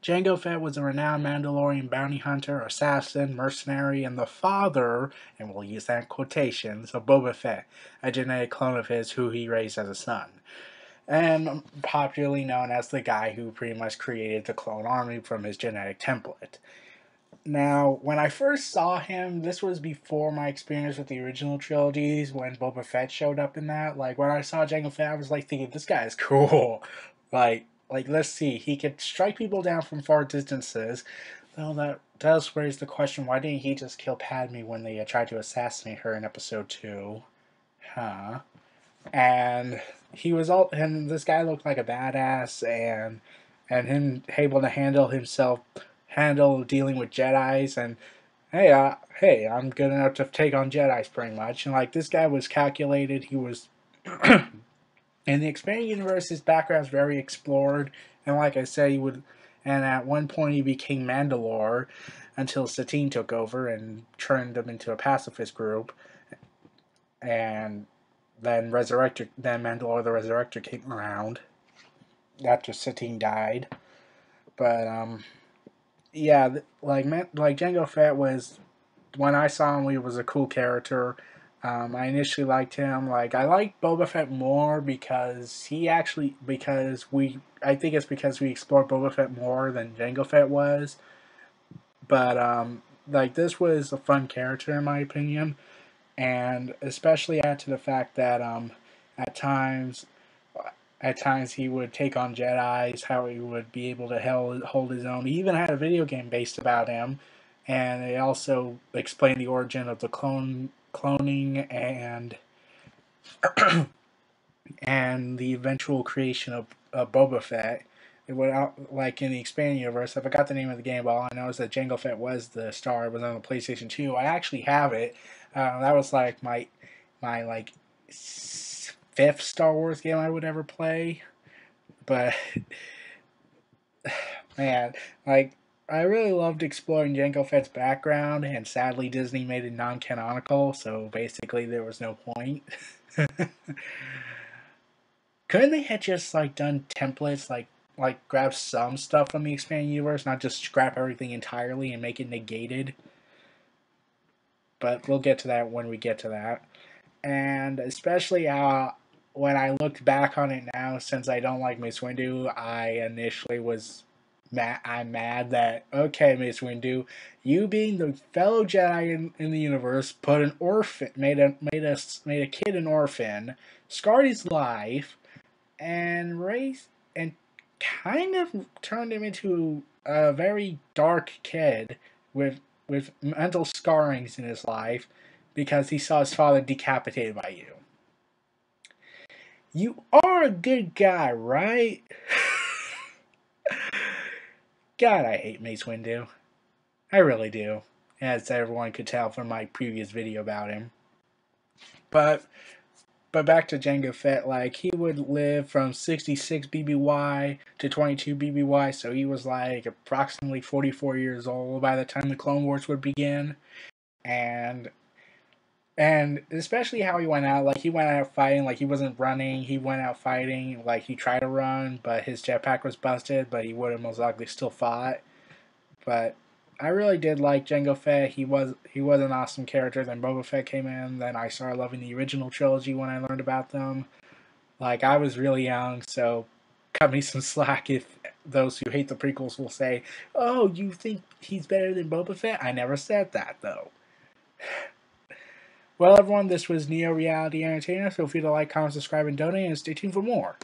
Jango Fett was a renowned Mandalorian bounty hunter, assassin, mercenary, and the father, and we'll use that in quotations, of Boba Fett, a genetic clone of his who he raised as a son. And popularly known as the guy who pretty much created the clone army from his genetic template. Now, when I first saw him, this was before my experience with the original trilogies when Boba Fett showed up in that. Like, when I saw Jango Fett, I was like thinking, this guy is cool. Like, let's see, he could strike people down from far distances. Though that does raise the question, why didn't he just kill Padme when they tried to assassinate her in Episode 2? Huh. And and this guy looked like a badass, and him able to handle dealing with Jedi's, and hey, I'm good enough to take on Jedi's pretty much. And like, this guy was calculated. He was in the expanded universe. His background is very explored, and like I said, and at one point he became Mandalore until Satine took over and turned him into a pacifist group, and then Mandalore the Resurrector came around after Satine died. But yeah, like Jango Fett was, when I saw him, he was a cool character. I initially liked him. Like, I liked Boba Fett more because I think it's because we explored Boba Fett more than Jango Fett was. But like, this was a fun character in my opinion, and especially add to the fact that at times at times he would take on Jedi's, how he would be able to hold his own. He even had a video game based about him, and it also explained the origin of the cloning and the eventual creation of Boba Fett. It would like in the expanded universe. I forgot the name of the game, but all I know is that Jango Fett was the star. It was on the PlayStation 2. I actually have it. That was like my like fifth Star Wars game I would ever play. But man, like, I really loved exploring Jango Fett's background, and sadly Disney made it non-canonical, so basically there was no point. Couldn't they have just like done templates, like grab some stuff from the expanded universe, not just scrap everything entirely and make it negated? But we'll get to that when we get to that. And especially when I look back on it now, since I don't like Mace Windu, I initially was I'm mad that, okay, Mace Windu, you being the fellow Jedi in the universe, put an orphan, made a kid an orphan, scarred his life, and raised and kind of turned him into a very dark kid with mental scarrings in his life because he saw his father decapitated by you. You are a good guy, right? God, I hate Mace Windu. I really do, as everyone could tell from my previous video about him. But back to Jango Fett, like, he would live from 66 BBY to 22 BBY, so he was like approximately 44 years old by the time the Clone Wars would begin. And especially how he went out, like, he went out fighting, like, he wasn't running, he went out fighting, like, he tried to run, but his jetpack was busted, but he would have most likely still fought. But I really did like Jango Fett. He was an awesome character. Then Boba Fett came in. Then I started loving the original trilogy when I learned about them. Like, I was really young, so cut me some slack if those who hate the prequels will say, "Oh, you think he's better than Boba Fett?" I never said that though. Well, everyone, this was Neo Reality Entertainer. Feel free to like, comment, subscribe, and donate, and stay tuned for more.